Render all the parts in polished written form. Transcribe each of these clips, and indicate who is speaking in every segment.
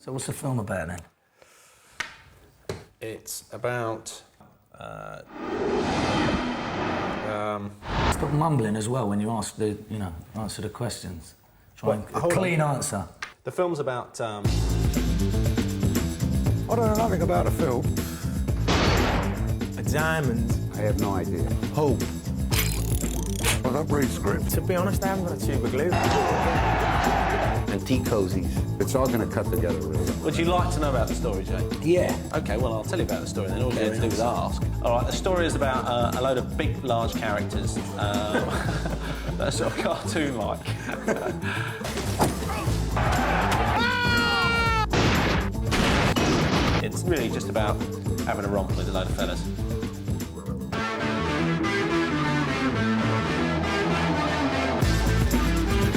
Speaker 1: So what's the film about then?
Speaker 2: It's about...
Speaker 1: Stop mumbling as well when you ask the, answer the questions. Try and a clean answer.
Speaker 2: The film's about...
Speaker 3: I don't know nothing about a film.
Speaker 4: A diamond.
Speaker 3: I have no idea.
Speaker 4: Hope.
Speaker 3: I don't read scripts.
Speaker 4: To be honest, I haven't got a tube of glue. Antique cozies.
Speaker 3: It's all going to cut together, really.
Speaker 2: Would you like to know about the story, Jay?
Speaker 1: Yeah.
Speaker 2: OK, well, I'll tell you about the story, then all you have to do is ask. All right, the story is about a load of big, large characters that are sort of cartoon-like. It's really just about having a romp with a load of fellas.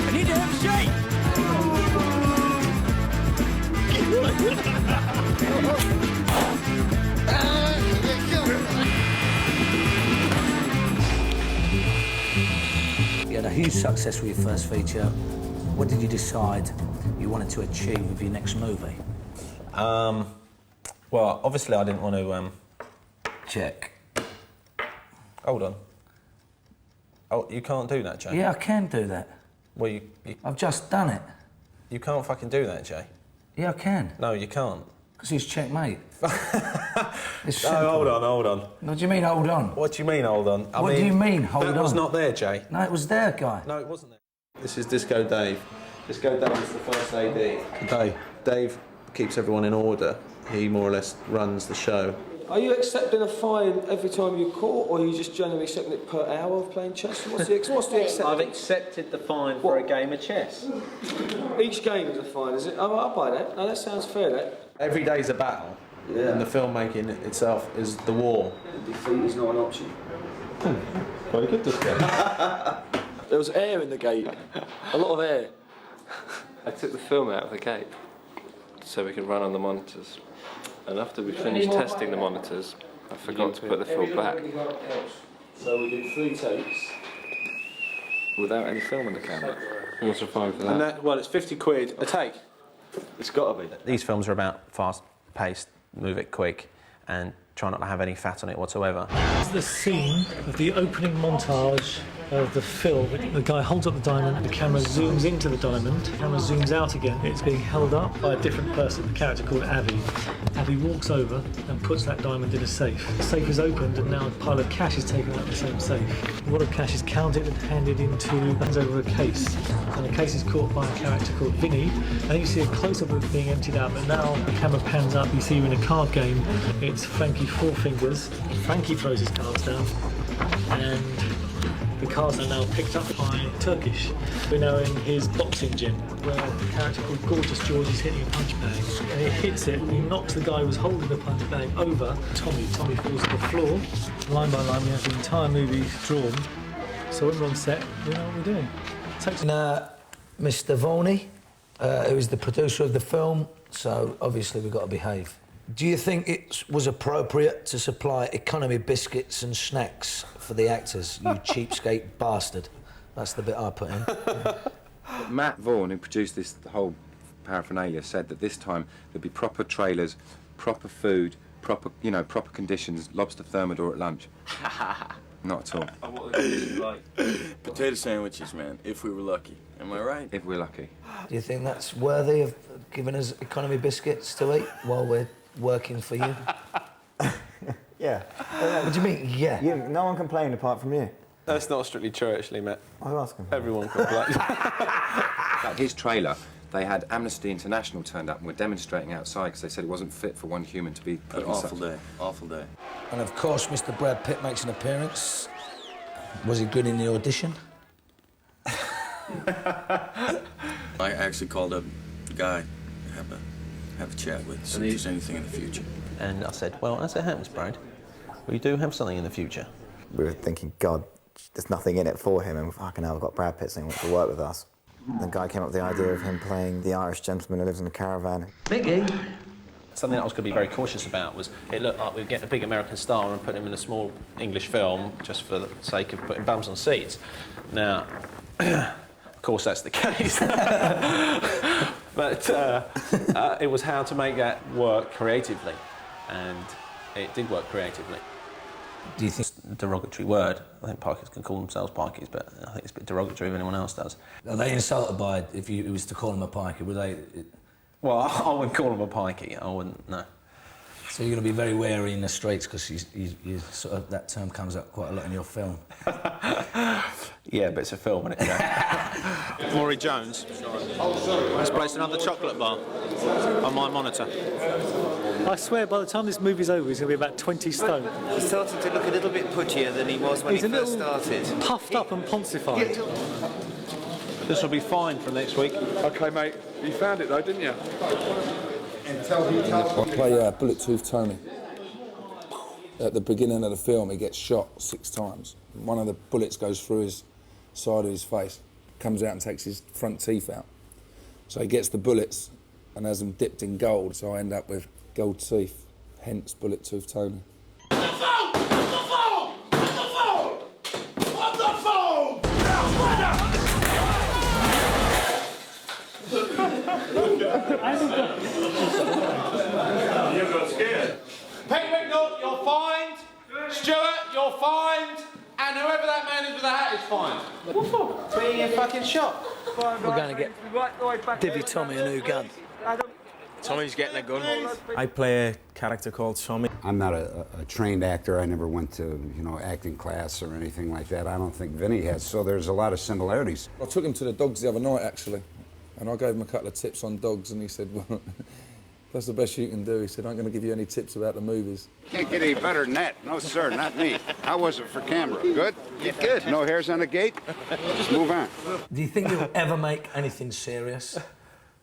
Speaker 4: I need to have a shake!
Speaker 1: You had a huge success with your first feature. What did you decide you wanted to achieve with your next movie?
Speaker 2: Well, obviously I didn't want to...
Speaker 1: Check.
Speaker 2: Hold on. Oh, you can't do that, Jay?
Speaker 1: Yeah, I can do that.
Speaker 2: Well,
Speaker 1: I've just done it.
Speaker 2: you can't fucking do that, Jay.
Speaker 1: Yeah, I can.
Speaker 2: No, you can't.
Speaker 1: Because it's checkmate. It's
Speaker 2: No, hold on.
Speaker 1: What do you mean, hold on?
Speaker 2: What do you mean, hold on?
Speaker 1: What do you mean, hold on?
Speaker 2: That was not there, Jay.
Speaker 1: No, it was there, Guy.
Speaker 2: No, it wasn't there. This is Disco Dave. Disco Dave is the first AD. Dave keeps everyone in order. He more or less runs the show.
Speaker 5: Are you accepting a fine every time you caught, or are you just generally accepting it per hour of playing chess? What's the acceptance?
Speaker 2: I've accepted the fine for a game of chess.
Speaker 5: Each game is a fine, is it? Oh, I'll buy that. No, that sounds fair, that.
Speaker 2: Every day's a battle, and the filmmaking itself is the war.
Speaker 5: Defeat is not an option.
Speaker 2: Very good, this guy.
Speaker 5: There was air in the gate. A lot of air.
Speaker 6: I took the film out of the gate so we could run on the monitors. And after we finished testing the monitors, I forgot to put the film back.
Speaker 5: So we did 3 takes.
Speaker 6: Without any film in the camera. What's the fine for that?
Speaker 2: And that, well, it's 50 quid a take.
Speaker 5: It's got to be.
Speaker 2: These films are about fast-paced, move it quick, and try not to have any fat on it whatsoever.
Speaker 7: This is the scene of the opening montage of the film. The guy holds up the diamond, the camera zooms into the diamond, the camera zooms out again. It's being held up by a different person, a character called Abby. Abby walks over and puts that diamond in a safe. The safe is opened and now a pile of cash is taken out of the same safe. A lot of cash is counted and hands over a case. And the case is caught by a character called Vinny. And then you see a close-up of it being emptied out, but now the camera pans up, you see you in a card game. It's Frankie Four Fingers. Frankie throws his cards down and the cards are now picked up by Turkish. We're now in his boxing gym, where a character called Gorgeous George is hitting a punch bag. And he hits it, and he knocks the guy who was holding the punch bag over. Tommy falls to the floor. Line by line, we have the entire movie drawn. So when we're on set, we know what we're doing.
Speaker 1: Mr. Varney, who is the producer of the film, so obviously we've got to behave. Do you think it was appropriate to supply economy biscuits and snacks for the actors, you cheapskate bastard? That's the bit I put in.
Speaker 8: Matt Vaughan, who produced the whole paraphernalia, said that this time there'd be proper trailers, proper food, proper conditions, lobster thermidor at lunch. Not at all.
Speaker 6: And what are the conditions like?
Speaker 4: Potato sandwiches, man, if we were lucky. Am I right?
Speaker 8: If we're lucky.
Speaker 1: Do you think that's worthy of giving us economy biscuits to eat while we're working for you?
Speaker 9: Yeah.
Speaker 1: What do you mean, yeah?
Speaker 9: No one complained apart from you.
Speaker 2: That's not strictly true, actually, Matt.
Speaker 9: I was asking.
Speaker 2: Everyone complained.
Speaker 8: At his trailer, they had Amnesty International turned up and were demonstrating outside because they said it wasn't fit for one human to be put
Speaker 4: An
Speaker 8: in
Speaker 4: awful
Speaker 8: such...
Speaker 4: day. Awful day.
Speaker 1: And of course, Mr. Brad Pitt makes an appearance. Was he good in the audition?
Speaker 4: I actually called up Guy to have a chat with, see if there's anything in the future.
Speaker 2: And I said, well, as it happens, Brad, we do have something in the future.
Speaker 9: We were thinking, God, there's nothing in it for him, and fucking hell, we've got Brad Pitt saying he wants to work with us. The guy came up with the idea of him playing the Irish gentleman who lives in a caravan.
Speaker 1: Mickey!
Speaker 2: Something that I was going to be very cautious about was it looked like we were getting a big American star and putting him in a small English film just for the sake of putting bums on seats. Now, of course, that's the case. But it was how to make that work creatively, and it did work creatively.
Speaker 1: Do you think
Speaker 2: It's a derogatory word. I think pikers can call themselves pikers, but I think it's a bit derogatory if anyone else does.
Speaker 1: are they insulted by it if you was to call them a piker? Would they?
Speaker 2: Well, I wouldn't call them a pikey. I wouldn't. No.
Speaker 1: So you're going to be very wary in the streets because you sort of that term comes up quite a lot in your film.
Speaker 2: Yeah, but it's a film, isn't it?
Speaker 10: Maury Jones has placed another chocolate bar on my monitor.
Speaker 7: I swear, by the time this movie's over, he's going to be about 20 stone.
Speaker 11: He's starting to look a little bit pudgier than he was when
Speaker 7: He's
Speaker 11: he
Speaker 7: a
Speaker 11: first
Speaker 7: little
Speaker 11: started.
Speaker 7: puffed up and pontified.
Speaker 2: This will be fine for next week.
Speaker 12: Okay, mate. You found it though, didn't you? I play Bullet-Tooth Tony. At the beginning of the film, he gets shot 6 times. One of the bullets goes through his side of his face, comes out and takes his front teeth out. So he gets the bullets and has them dipped in gold, so I end up with gold teeth, hence Bullet-Tooth Tony.
Speaker 10: You got scared. Pete Wicknell, you're fined. Stuart, you're fined. And whoever that man is with the hat is fined. What for? Being fucking shot.
Speaker 1: We're going to get Divvy Tommy a new gun.
Speaker 10: Tommy's getting a gun.
Speaker 12: I play a character called Tommy.
Speaker 3: I'm not a trained actor. I never went to, you know, acting class or anything like that. I don't think Vinny has, so there's a lot of similarities.
Speaker 12: I took him to the dogs the other night, actually, and I gave him a couple of tips on dogs, and he said, well, that's the best you can do. He said, I'm going to give you any tips about the movies.
Speaker 3: Can't get any better than that. No, sir, not me. How was it for camera? Good? Yeah, good. No hairs on the gate? Just move on.
Speaker 1: Do you think you'll ever make anything serious?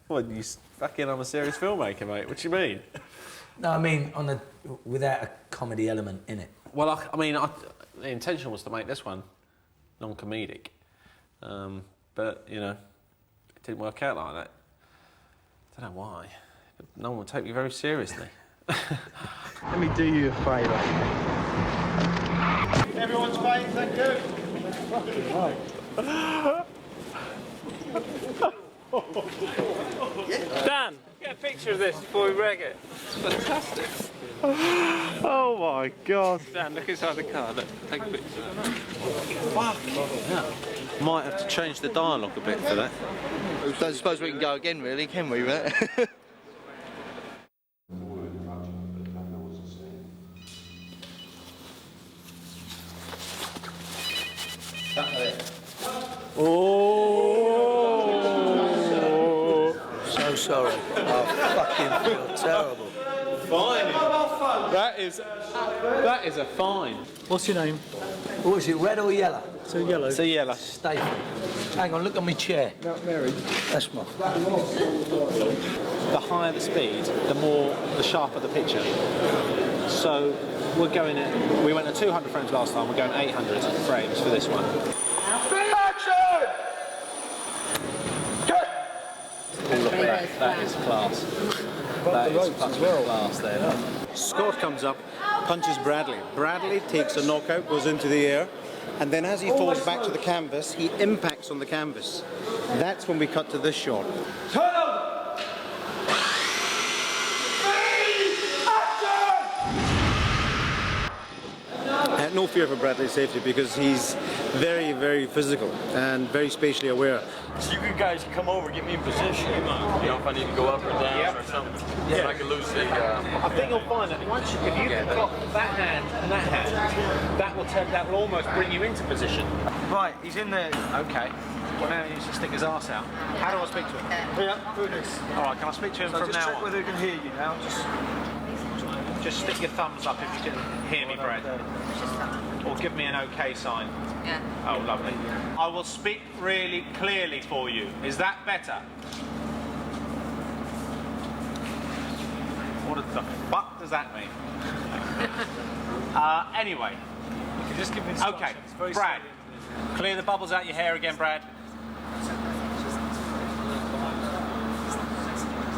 Speaker 2: Well, I'm a serious filmmaker, mate. What do you mean?
Speaker 1: No, I mean without a comedy element in it.
Speaker 2: Well, the intention was to make this one non-comedic, but you know, it didn't work out like that. I don't know why. But no one would take me very seriously.
Speaker 12: Let me do you a favour.
Speaker 10: Everyone's fine, thank you.
Speaker 6: Dan, get a picture of this before we wreck it.
Speaker 2: It's fantastic.
Speaker 6: Oh my God. Dan, look inside the car. Look, take a picture.
Speaker 2: Fuck. Yeah. Might have to change the dialogue a bit for that.
Speaker 11: I suppose we can go again, really, can we? Right?
Speaker 1: Oh! So sorry. I fucking feel terrible.
Speaker 2: Fine. That is a fine.
Speaker 7: What's your name?
Speaker 1: What is it, red or yellow?
Speaker 7: So yellow.
Speaker 2: It's a yellow.
Speaker 1: Statham. Hang on, look at my chair.
Speaker 12: Not Mary.
Speaker 1: That's my...
Speaker 10: The higher the speed, the sharper the picture. So we went at 200 frames last time, we're going 800 frames for this one. Look at that, that is class. That is fucking class there.
Speaker 11: Scott comes up, punches Bradley. Bradley takes a knockout, goes into the air, and then as he falls back to the canvas, he impacts on the canvas. That's when we cut to this shot.
Speaker 10: Turn over!
Speaker 11: I had no fear for Bradley's safety because he's very, very physical and very spatially aware.
Speaker 13: So you guys can come over, get me in position. You know, if I need to go up or down or something. Yeah. I can lose the.
Speaker 10: I think you'll find that once if you can block that hand and that hand, that will almost bring you into position. Right, he's in there. Okay. Well, now he needs to stick his arse out. How do I speak to him?
Speaker 12: Yeah, do this.
Speaker 10: All right, can I speak to him
Speaker 12: So
Speaker 10: from
Speaker 12: just
Speaker 10: now
Speaker 12: check
Speaker 10: on?
Speaker 12: whether he can hear you now.
Speaker 10: Just stick your thumbs up if you can hear me, Brad. Or give me an OK sign.
Speaker 14: Yeah.
Speaker 10: Oh, lovely. I will speak really clearly for you. Is that better? What the fuck does that mean? Anyway.
Speaker 7: You can just give me
Speaker 10: Okay, Brad. Clear the bubbles out your hair again, Brad.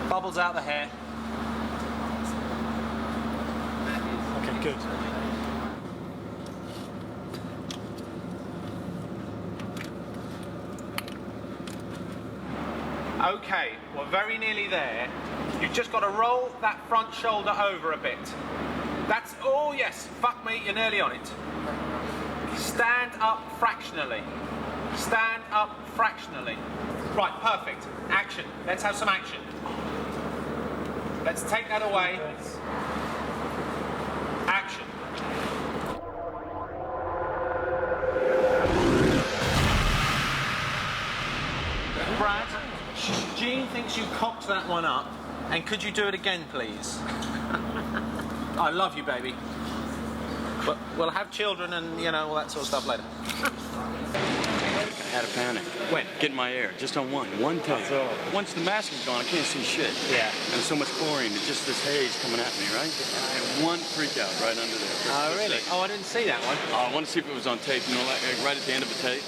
Speaker 10: Bubbles out the hair.
Speaker 7: Okay, good.
Speaker 10: Okay, we're very very nearly there. You've just got to roll that front shoulder over a bit. That's, oh yes, fuck me, you're nearly on it. Stand up fractionally. Stand up fractionally. Right, perfect. Action. Let's have some action. Let's take that away. Action. Brad, Jean thinks you cocked that one up, and could you do it again, please? I love you, baby. But we'll have children and, you know, all that sort of stuff later.
Speaker 13: I had a panic.
Speaker 10: When?
Speaker 13: Get in my air, just on one take. Once the mask is gone, I can't see shit.
Speaker 10: Yeah.
Speaker 13: And there's so much chlorine, it's just this haze coming at me, right? And I had one freak out right under there.
Speaker 10: Oh, really? Oh, I didn't see that one.
Speaker 13: I want to see if it was on tape, you know, like right at the end of a take.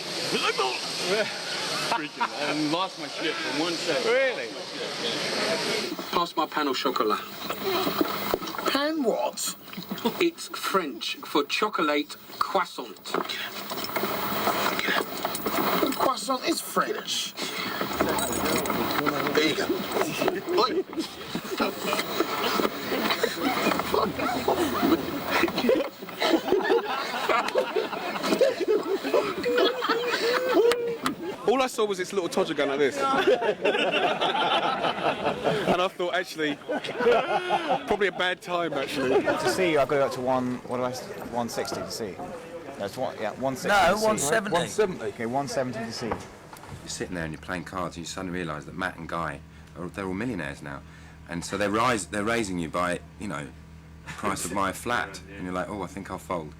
Speaker 13: Freaking, I lost my shit for 1 second.
Speaker 10: Really?
Speaker 14: Pass my pan au chocolat. Pan what? It's French for chocolate croissant. Croissant is French. There you go. Oi.
Speaker 15: All I saw was this little Todger gun like this. And I thought, actually, probably a bad time, actually.
Speaker 9: To see you, I've got to go up to 160 to see. That's one, yeah, 160.
Speaker 1: No,
Speaker 9: to see.
Speaker 1: 170.
Speaker 9: 170. Okay, 170 to see.
Speaker 8: You're sitting there and you're playing cards, and you suddenly realise that Matt and Guy, they're all millionaires now, and so they're raising you by, you know, the price of my flat, and you're like, oh, I think I'll fold.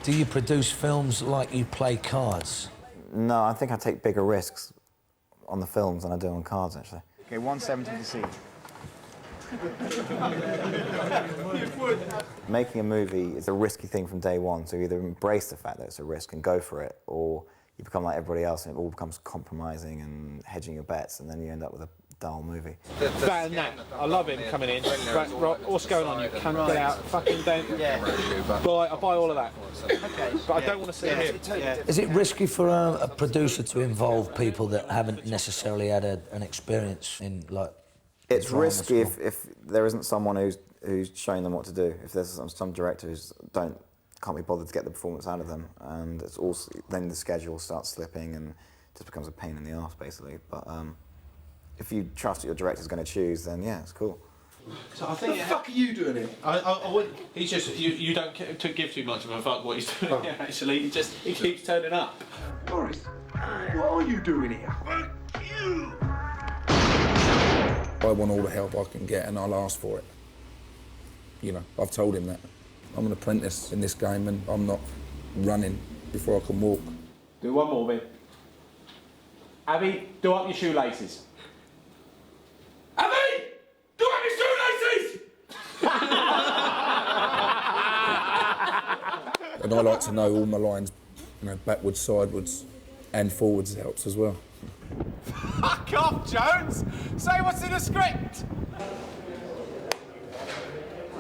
Speaker 1: Do you produce films like you play cards?
Speaker 9: No, I think I take bigger risks on the films than I do on cards, actually. Okay, 170 to see. Making a movie is a risky thing from day one, so you either embrace the fact that it's a risk and go for it, or you become like everybody else and it all becomes compromising and hedging your bets, and then you end up with a dull movie.
Speaker 10: That and that. I love him coming in. Right, what's going on? You can't get out. Fucking don't. Yeah. I buy all of that. Okay. But I don't want to see him. Yeah.
Speaker 1: Is it risky for a producer to involve people that haven't necessarily had an experience in, like...
Speaker 9: It's risky if there isn't someone who's showing them what to do. If there's some director who's can't be bothered to get the performance out of them, and it's also then the schedule starts slipping and it just becomes a pain in the arse, basically. But if you trust what your director's going to choose, then yeah, it's cool.
Speaker 10: So I think what the fuck are you doing here? I wouldn't. He's just you don't give too much of a fuck what he's doing here. Actually, he keeps turning up.
Speaker 14: Boris, what are you doing here? Fuck you!
Speaker 12: I want all the help I can get and I'll ask for it. You know, I've told him that. I'm an apprentice in this game and I'm not running before I can walk.
Speaker 10: Do one more, Vin. Abby, do up your shoelaces. Abby! Do up your shoelaces!
Speaker 12: And I like to know all my lines, you know, backwards, sideways and forwards helps as well.
Speaker 10: Fuck off, Jones! Say what's in the script!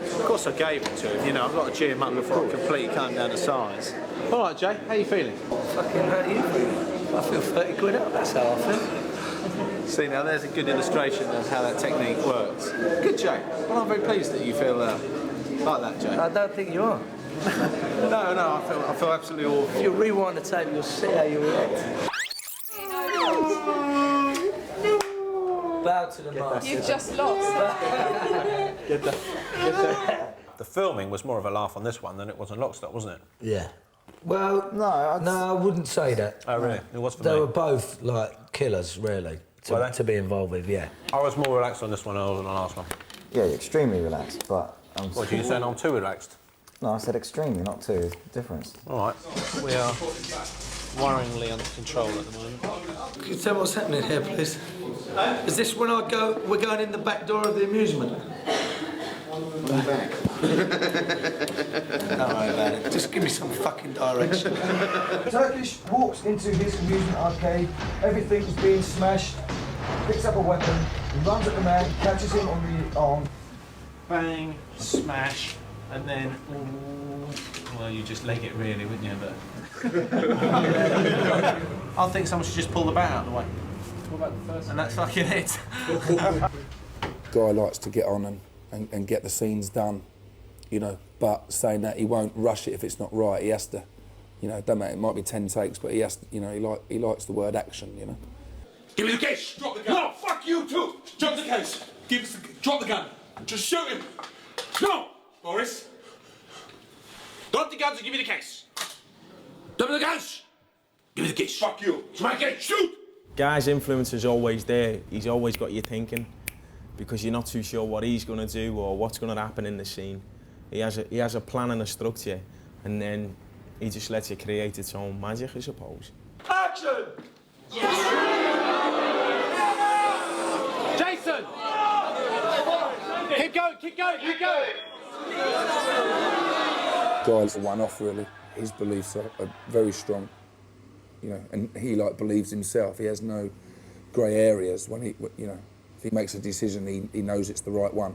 Speaker 10: Of course I gave it to him, you know, I've got to cheer him up before I completely calm down the size. All right, Jay, how you feeling?
Speaker 1: Fucking how do you feel? I feel 30 quid up, that's how I feel.
Speaker 10: See, now there's a good illustration of how that technique works. Good, Jay. Well, I'm very pleased that you feel like that, Jay.
Speaker 1: I don't think you are.
Speaker 10: No, I feel absolutely awful.
Speaker 1: If you rewind the tape, you'll see how you react. Bow to the master.
Speaker 16: You've just lost.
Speaker 10: Get that. The filming was more of a laugh on this one than it was on Lockstock, wasn't it?
Speaker 1: Yeah. Well, no, I wouldn't say that.
Speaker 10: Oh, really? It was for me.
Speaker 1: They were both, like, killers, really, to be involved with, yeah.
Speaker 10: I was more relaxed on this one than I was on the last one.
Speaker 9: Yeah, extremely relaxed, but...
Speaker 10: What, you saying I'm too relaxed?
Speaker 9: No, I said extremely, not too. There's a difference.
Speaker 10: All right. We are worryingly under control at the moment.
Speaker 1: Can you tell me what's happening here, please? Is this when we're going in the back door of the amusement?
Speaker 9: Back.
Speaker 1: Don't worry about it. Just give me some fucking direction.
Speaker 17: Turkish walks into his amusement arcade. Everything's being smashed. Picks up a weapon. He runs at the man. Catches him on the arm.
Speaker 10: Bang, smash, and then... well, you just leg it really, wouldn't you? But I think someone should just pull the bat out of the way. And that's fucking it.
Speaker 12: Guy likes to get on and get the scenes done, you know, but saying that he won't rush it if it's not right. He has to, you know, don't matter, it might be 10 takes, but he has to, you know, he likes the word action, you know.
Speaker 14: Give me the case. Drop the gun. No, fuck you too. Drop the case. Drop the gun. Just shoot him. No, Boris. Drop the guns and give me the case. Drop the guns. Give me the case. Fuck you. It's my case. Shoot.
Speaker 16: Guy's influence is always there. He's always got you thinking, because you're not too sure what he's going to do or what's going to happen in the scene. He has a plan and a structure, and then he just lets you create its own magic, I suppose.
Speaker 14: Action.
Speaker 10: Jason! Keep going, keep going, keep going!
Speaker 12: Guy's a one-off, really. His beliefs are very strong, you know, and he believes himself. He has no grey areas when he, you know, if he makes a decision, he knows it's the right one.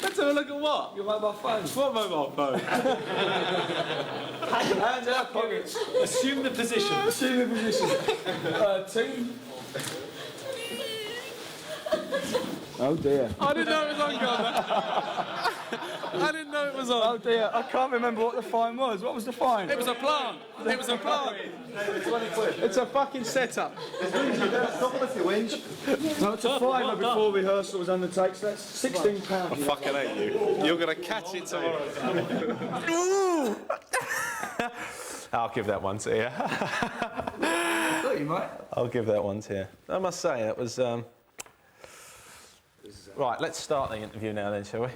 Speaker 10: Let's have a look at what? Your mobile phone. What mobile phone? Hands out pockets.
Speaker 7: Assume the position.
Speaker 17: Assume the position. Team.
Speaker 10: Oh dear.
Speaker 2: I didn't know it was on, Gardner. I didn't know it was on.
Speaker 17: Oh dear, I can't remember what the fine was. What was the fine?
Speaker 2: It was a plant. It was a plant.
Speaker 10: It's a fucking setup.
Speaker 17: Stop with your whinge. No, it's a fine before rehearsal was undertaken, so that's £16.
Speaker 2: I fucking hate you. You're going to catch it tomorrow. I'll give that one to you.
Speaker 17: I thought you might.
Speaker 2: I'll give that one to you. I must say, it was... Right, let's start the interview now then, shall we?